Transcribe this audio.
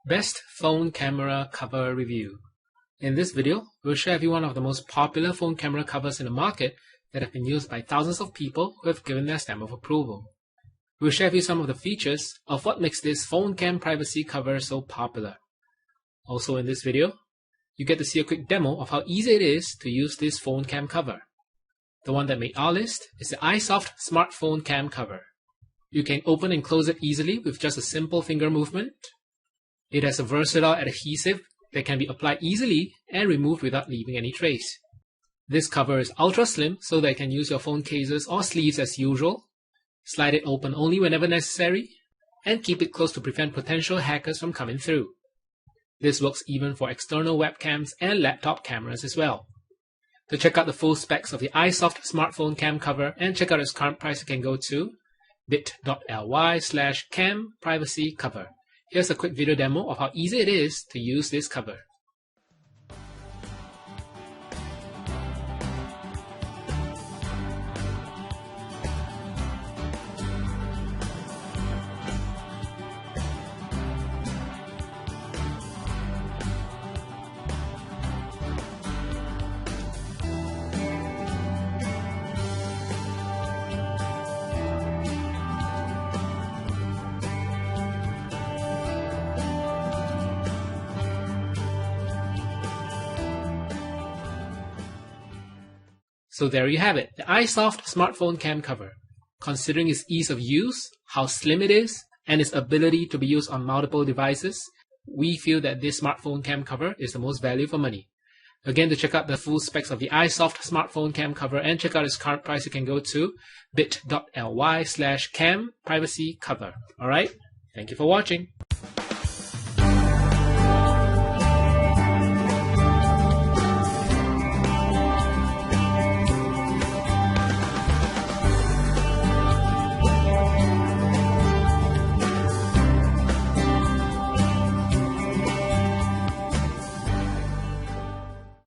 Best phone camera cover review. In this video, we'll share with you one of the most popular phone camera covers in the market that have been used by thousands of people who have given their stamp of approval. We'll share with you some of the features of what makes this phone cam privacy cover so popular. Also in this video, you get to see a quick demo of how easy it is to use this phone cam cover. The one that made our list is the iSoft smartphone cam cover. You can open and close it easily with just a simple finger movement. It has a versatile adhesive that can be applied easily and removed without leaving any trace. This cover is ultra slim so that you can use your phone cases or sleeves as usual, slide it open only whenever necessary, and keep it closed to prevent potential hackers from coming through. This works even for external webcams and laptop cameras as well. To check out the full specs of the iSoft smartphone cam cover and check out its current price, you can go to bit.ly/camprivacycover. Here's a quick video demo of how easy it is to use this cover. So there you have it, the iSoft smartphone cam cover. Considering its ease of use, how slim it is, and its ability to be used on multiple devices, we feel that this smartphone cam cover is the most value for money. Again, to check out the full specs of the iSoft smartphone cam cover and check out its current price, you can go to bit.ly/camprivacycover. Alright, thank you for watching.